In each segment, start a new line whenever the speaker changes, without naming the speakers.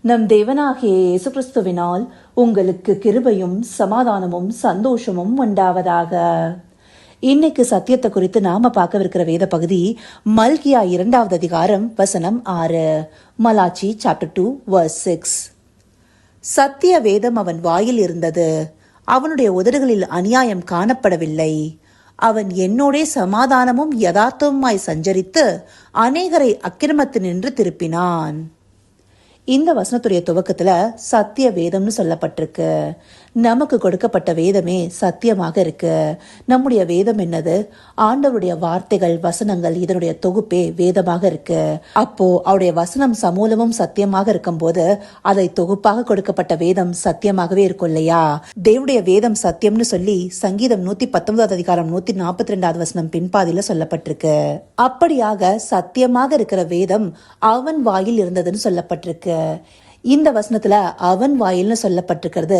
நம் தேவனாகிய இயேசு கிறிஸ்துவினால் உங்களுக்கு கிருபையும் சமாதானமும் சந்தோஷமும் உண்டாவதாக. இன்னைக்கு சத்தியத்தை குறித்து நாம பார்க்கவிருக்கிற வேத பகுதி மல்கியா 2வது அதிகாரம் வசனம் 6. மலாச்சி சாப்டர் 2 verse 6. சத்திய வேதம் அவன் வாயில் இருந்தது, அவனுடைய உதடுகளில் அநியாயம் காணப்படவில்லை. அவன் என்னோடே சமாதானமும் யதார்த்தமுமாய் சஞ்சரித்து அநேகரை அக்கிரமத்தினின்று திருப்பினான். இந்த வசனத்துடைய துவக்கத்துல சத்திய வேதம்னு சொல்லப்பட்டிருக்கு. நமக்கு கொடுக்கப்பட்ட வேதமே சத்தியமாக இருக்கு. நம்முடைய வேதம் என்னது? ஆண்டவருடைய வார்த்தைகள், வசனங்கள், இதனுடைய தொகுப்பே வேதமாக இருக்கு. அப்போ அவருடைய வசனம் சமூலமும் சத்தியமாக இருக்கும் போது அதை தொகுப்பாக கொடுக்கப்பட்ட வேதம் சத்தியமாகவே இருக்கும் இல்லையா? தேவனுடைய வேதம் சத்தியம்னு சொல்லி சங்கீதம் 119 அதிகாரம் 142 வசனம் பின்பாதியில சொல்லப்பட்டிருக்கு. அப்படியாக சத்தியமாக இருக்கிற வேதம் அவன் வாயில் இருந்ததுன்னு சொல்லப்பட்டிருக்கு. இந்த வசனத்துல அவன் வாயில்னு சொல்லப்பட்டிருக்கிறது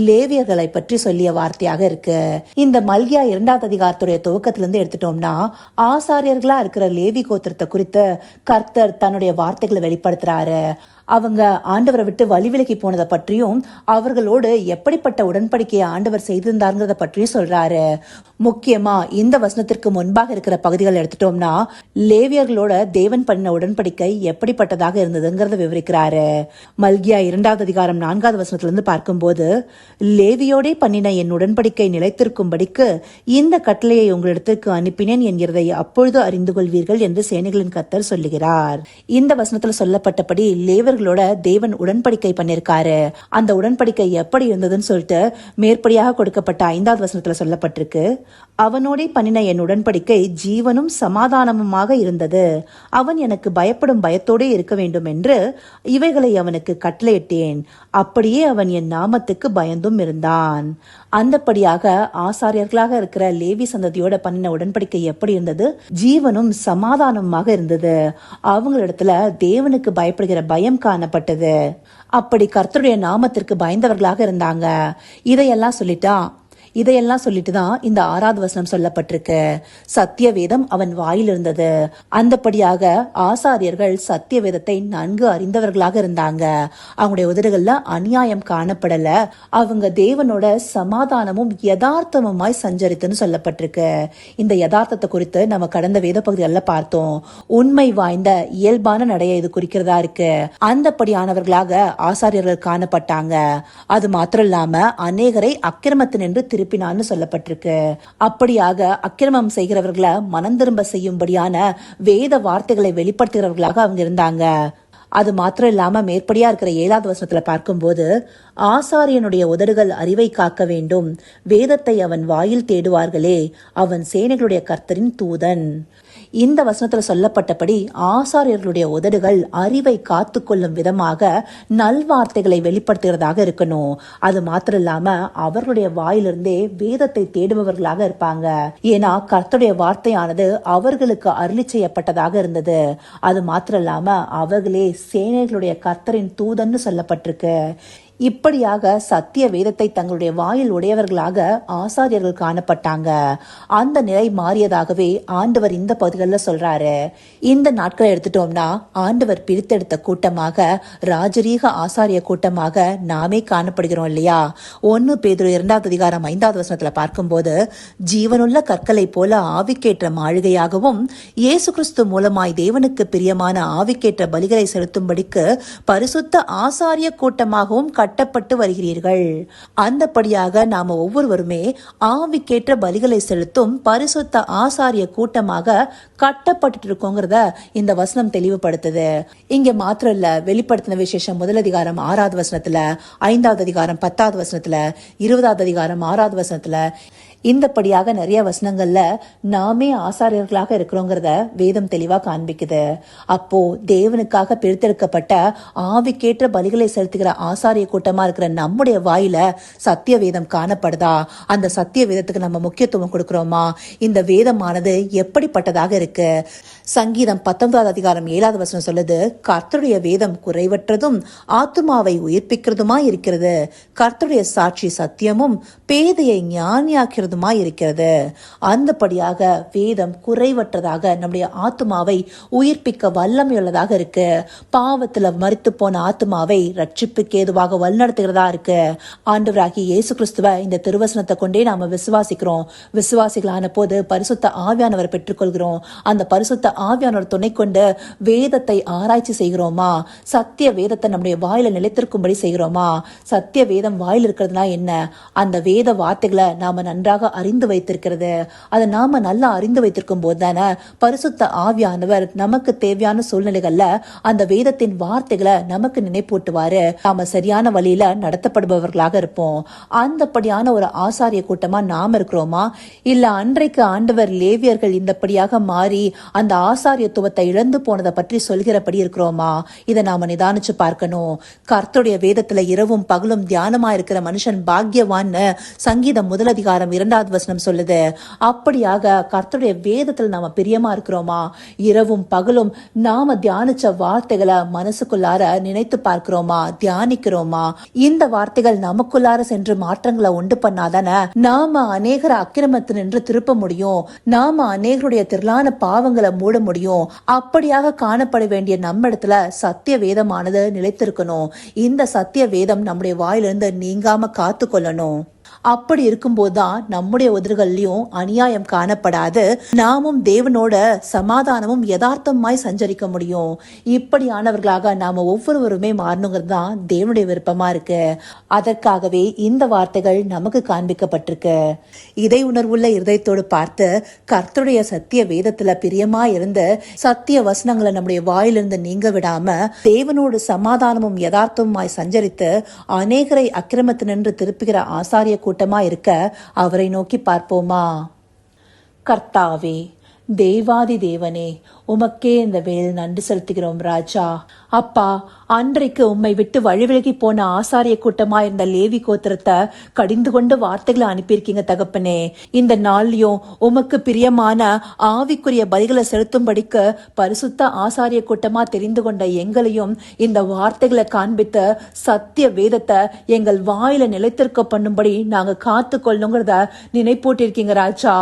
லேவியர்களை பற்றி சொல்லிய வார்த்தையாக இருக்கு. இந்த மல்கியா 2வது அதிகாரத்துடைய துவக்கத்திலிருந்து எடுத்துட்டோம்னா ஆசாரியர்களா இருக்கிற லேவி கோத்திரத்தை குறித்து கர்த்தர் தன்னுடைய வார்த்தைகளை வெளிப்படுத்துறாரு. அவங்க ஆண்டவரை விட்டு வழிவிலகி போனதை பற்றியும் அவர்களோடு எப்படிப்பட்ட உடன்படிக்கையை ஆண்டவர் செய்திருந்தாருங்கிறத பற்றியும் சொல்றாரு. முக்கியமா இந்த வசனத்திற்கு முன்பாக இருக்கிற பகுதிகள் எடுத்துட்டோம்னா லேவியர்களோட தேவன் பண்ண உடன்படிக்கை எப்படிப்பட்டதாக இருந்ததுங்கிறத விவரிக்கிறாரு. மல்கியா 2வது அதிகாரம் 4வது வசனத்திலிருந்து பார்க்கும்போது, லேவியோடே பண்ணின என் உடன்படிக்கை நிலைத்திருக்கும்படிக்கு இந்த கட்டளையை உங்களிடத்திற்கு அனுப்பினேன் என்கிறதை அப்பொழுது அறிந்து கொள்வீர்கள் என்று சேனைகளின் கர்த்தர் சொல்லுகிறார். இந்த வசனத்துல சொல்லப்பட்டபடி லேவியர்களோட தேவன் உடன்படிக்கை பண்ணிருக்காரு. அந்த உடன்படிக்கை எப்படி இருந்ததுன்னு சொல்லிட்டு மேற்படியாக கொடுக்கப்பட்ட 5வது வசனத்துல சொல்லப்பட்டிருக்கு. அவனோடே பண்ணின என் உடன்படிக்கை ஜீவனும் சமாதானமுமாக இருந்தது. அவன் எனக்கு பயப்படும் பயத்தோடே இருக்க வேண்டும் என்று இவைகளை அவனுக்கு கட்டளையிட்டேன். அப்படியே அவன் என் நாமத்துக்கு பயந்தும் இருந்தான். அந்தபடியாக ஆசாரியர்களாக இருக்கிற லேவி சந்ததியோட பண்ணின உடன்படிக்கை எப்படி இருந்தது? ஜீவனும் சமாதானமாக இருந்தது. அவங்களிடத்துல தேவனுக்கு பயப்படுகிற பயம் காணப்பட்டது. அப்படி கர்த்தருடைய நாமத்திற்கு பயந்தவர்களாக இருந்தாங்க. இதையெல்லாம் சொல்லிட்டு தான் இந்த 6வது வசனம் சொல்லப்பட்டிருக்கு. சத்திய வேதம் அவன் வாயில் இருந்தது. அந்தபடியாக ஆசாரியர்கள் சத்திய வேதத்தை நன்கு அறிந்தவர்களாக இருந்தாங்க. அவங்களுடைய உதடுகள்ல அநியாயம் காணப்படல. அவங்க தேவனோட சமாதானமும் யதார்த்தமுமாய் சஞ்சரித்துன்னு சொல்லப்பட்டிருக்கு. இந்த யதார்த்தத்தை குறித்து நம்ம கடந்த வேத பகுதிகளில் பார்த்தோம். உண்மை வாய்ந்த இயல்பான நடையை இது குறிக்கிறதா இருக்கு. அந்தபடியானவர்களாக ஆசாரியர்கள் காணப்பட்டாங்க. அது மாத்திரம் இல்லாம அநேகரை அக்கிரமத்தினின்று திருப்பினான்னு சொல்லப்பட்டிருக்கு. அப்படியாக அக்கிரமம் செய்கிறவர்களை மனம் திரும்ப செய்யும்படியான வேத வார்த்தைகளை வெளிப்படுத்துகிறவர்களாக அவங்க இருந்தாங்க. அது மாத்திரம் இல்லாம மேற்படியா இருக்கிற 7வது வசனத்துல பார்க்கும்போது, ஆசாரியனுடைய உதடுகள் அறிவை காக்க வேண்டும், வேதத்தை அவன் வாயில் தேடுவார்களே, அவன் சேனைகளுடைய கர்த்தரின் தூதன். இந்த வசனத்துல சொல்லப்பட்டபடி ஆசாரியர்களுடைய உதடுகள் அறிவை காத்து கொள்ளும் விதமாக நல்வார்த்தைகளை வெளிப்படுத்துகிறதாக இருக்கணும். அது மாத்திரம் இல்லாம அவர்களுடைய வாயிலிருந்தே வேதத்தை தேடுபவர்களாக இருப்பாங்க. ஏன்னா கர்த்தருடைய வார்த்தையானது அவர்களுக்கு அருளி செய்யப்பட்டதாக இருந்தது. அது மாத்திரம் இல்லாம அவர்களே சேனைகளுடைய கர்த்தரின் தூதன்னு சொல்லப்பட்டிருக்கு. இப்படியாக சத்திய வேதத்தை தங்களுடைய வாயில் உடையவர்களாக ஆசாரியர்கள் காணப்பட்டாங்க. அந்த நிலை மாறியதாகவே ஆண்டவர் இந்த பகுதிகளில் சொல்றாரு. இந்த நாட்களை எடுத்துட்டோம்னா ஆண்டவர் பிரித்தெடுத்த கூட்டமாக, ராஜரீக ஆசாரிய கூட்டமாக நாமே காணப்படுகிறோம் இல்லையா? 1 பேதுரு 2வது அதிகாரம் 5வது வசனத்துல பார்க்கும்போது, ஜீவனுள்ள கற்களை போல ஆவிக்கேற்ற மாளிகையாகவும் இயேசு கிறிஸ்து மூலமாய் தேவனுக்கு பிரியமான ஆவிக்கேற்ற பலிகளை செலுத்தும்படிக்கு பரிசுத்த ஆசாரிய கூட்டமாகவும் கட்டப்பட்டு வருகிறீர்கள். அந்தபடியாக நாம ஒவ்வொருவருமே ஆவிக்கேற்ற பலிகளை செலுத்தும் பரிசுத்த ஆசாரிய கூட்டமாக கட்டப்பட்டு இருக்கோங்கிறத இந்த வசனம் தெளிவுபடுத்துது. இங்க மாத்திரம் இல்ல, வெளிப்படுத்தின விசேஷம் 1 அதிகாரம் 6வது வசனத்துல, 5வது அதிகாரம் 10வது வசனத்துல, 20வது அதிகாரம் 6வது வசனத்துல, இந்தபடியாக நிறைய வசனங்கள்ல நாமே ஆசாரியர்களாக இருக்கிறோங்கிறத வேதம் தெளிவா காண்பிக்குது. அப்போ தேவனுக்காக பிரித்தெடுக்கப்பட்ட ஆவிக்கேற்ற பலிகளை செலுத்துகிற ஆசாரிய கூட்டமா இருக்கிற நம்முடைய வாயில சத்திய வேதம் காணப்படுதா? அந்த சத்திய வேதத்துக்கு நம்ம முக்கியத்துவம் கொடுக்கிறோமா? இந்த வேதமானது எப்படிப்பட்டதாக இருக்கு? சங்கீதம் 19வது அதிகாரம் 7வது வசனம் சொல்லுது, கர்த்தருடைய வேதம் குறைவற்றதும் ஆத்துமாவை உயிர்ப்பிக்கிறதுமா இருக்கிறது. கர்த்தருடைய சாட்சி சத்தியமும் பேதையை ஞானியாக்கிறது செய்கிறதுமா இருக்கிறது. அந்தபடியாக வேதம் குறைவற்றதாக நம்முடைய ஆத்துமாவை உயிர்ப்பிக்க வல்லமையுள்ளதாக இருக்கு. பாவத்துல மரித்து போன ஆத்துமாவை ரட்சிப்புக்கு ஏதுவாக வழிநடத்துகிறதா இருக்கு. ஆண்டவராகிய இயேசு கிறிஸ்துவ இந்த திருவசனத்தை கொண்டே நாம விசுவாசிக்கிறோம். விசுவாசிகளான போது பரிசுத்த ஆவியானவரை பெற்றுக்கொள்கிறோம். அந்த பரிசுத்த ஆவியானவர் துணை கொண்டு வேதத்தை ஆராய்ச்சி செய்கிறோமா? சத்திய வேதத்தை நம்முடைய வாயில நிலைத்திருக்கும்படி செய்கிறோமா? சத்திய வேதம் வாயில் இருக்கிறதுனா என்ன? அந்த வேத வார்த்தைகளை நாம நன்றாக அறிந்து வைத்திருக்கிறது. அதை நாம நல்லா அறிந்து வைத்திருக்கும் போது தானே பரிசுத்த ஆவியானவர் நமக்கு தேவையான சூழ்நிலைகள்ல அந்த வேதத்தின் வார்த்தைகளை நமக்கு நினைப்பூட்டுவாரு. நாம சரியான வழியில நடத்தப்படுபவர்களாக இருப்போம். அந்தபடியான ஒரு ஆசாரிய கூட்டமா நாம இருக்கிறோமா? இல்ல அன்றைக்கு ஆண்டவர் லேவியர்கள் இந்தபடியாக மாறி அந்த ஆசாரியத்துவத்தை இழந்து போனதை பற்றி சொல்கிறபடி இருக்கிறோமா? இதை நாம நிதானிச்சு பார்க்கணும். கர்த்தருடைய வேதத்துல இரவும் பகலும் தியானமா இருக்கிற மனுஷன் பாக்கியவான்னு சங்கீதம் 1:2 சொல்லுது. அப்படியாக கர்த்தருடைய வேதத்துல நாம பிரியமா இருக்கிறோமா? இரவும் பகலும் நாம தியானிச்ச வார்த்தைகளை மனசுக்குள்ளார நினைத்து பார்க்கிறோமா? தியானிக்கிறோமா? இந்த வார்த்தைகள் நமக்குள்ளார சென்று மாற்றங்களை உண்டு பண்ணாதானே நாம அநேகர அக்கிரமத்தினின்று திருப்ப முடியும். நாம அநேகருடைய திரளான பாவங்களை மூட முடியும். அப்படியாக காணப்பட வேண்டிய நம்ம இடத்துல சத்திய வேதமானது நிலைத்திருக்கணும். இந்த சத்திய வேதம் நம்முடைய வாயிலிருந்து நீங்காம காத்து கொள்ளணும். அப்படி இருக்கும்போதுதான் நம்முடைய உதடுகள்லயும் அநியாயம் காணப்படாது. நாமும் தேவனோட சமாதானமும் யதார்த்தமாய் சஞ்சரிக்க முடியும். இப்படியானவர்களாக நாம ஒவ்வொருவருமே மாறணுங்கிறது தான் தேவனுடைய விருப்பமா இருக்கு. அதற்காகவே இந்த வார்த்தைகள் நமக்கு காண்பிக்கப்பட்டிருக்கு. இதை உணர்வுள்ள இருதயத்தோடு பார்த்து கர்த்தருடைய சத்திய வேதத்துல பிரியமா இருந்து சத்திய வசனங்களை நம்முடைய வாயிலிருந்து நீங்க விடாம தேவனோடு சமாதானமும் யதார்த்தமாய் சஞ்சரித்து அநேகரை அக்கிரமத்தினின்று திருப்புகிற ஆசாரிய கூட்டமா இருக்க அவரை நோக்கி பார்ப்போமா? கர்த்தாவே, தேவாதி தேவனே, உமக்கே இந்த வேளை நன்றி செலுத்துகிறோம் ராஜா. அப்பா, அன்றைக்கு உம்மை விட்டு வழிவிலகி போன ஆசாரிய கூட்டமா இருந்த லேவி கோத்திரத்தை கடிந்து கொண்டு வார்த்தைகளை அனுப்பியிருக்கீங்க தகப்பனே. இந்த நாள்லயும் உமக்கு பிரியமான ஆவிக்குரிய பலிகளை செலுத்தும்படிக்கு பரிசுத்த ஆசாரிய கூட்டமா தெரிந்து கொண்ட எங்களையும் இந்த வார்த்தைகளை காண்பித்து சத்திய வேதத்தை எங்கள் வாயில நிலைத்திருக்க பண்ணும்படி நாங்க காத்து கொள்ளுங்கிறத நினைப்பூட்டிருக்கீங்க ராஜா.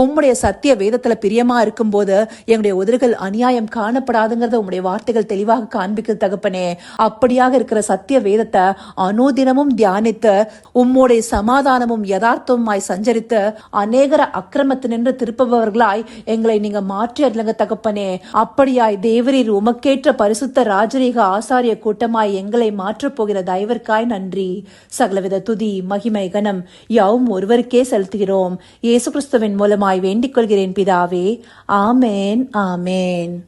உம்முடைய சத்திய வேதத்துல பிரியமா இருக்கும் போது எங்களுடைய உதடுகள் அநியாயம் காணப்படாதுங்கிறத உம்முடைய வார்த்தைகள் தெளிவாக காண்பிக்க தகப்பனே. அப்படியாக இருக்கிற சத்திய வேதத்தை அனுதினமும் தியானித்து உம்முடைய சமாதானமும் யதார்த்தமாய் சஞ்சரித்து அநேகர அக்கிரமத்தினின்று திருப்பவர்களாய் எங்களை நீங்க மாற்றி அருளுங்க தகப்பனே. அப்படியாய் தேவரீர் உமக்கேற்ற பரிசுத்த ராஜரீக ஆசாரிய கூட்டமாய் எங்களை மாற்றப் போகிற தயவிற்காய் நன்றி. சகலவித துதி மகிமை கனம் யாவும் ஒருவருக்கே செலுத்துகிறோம். இயேசு கிறிஸ்துவின் மூலமாய் வேண்டிக் கொள்கிறேன் பிதாவே. ஆமேன், ஆமேன்.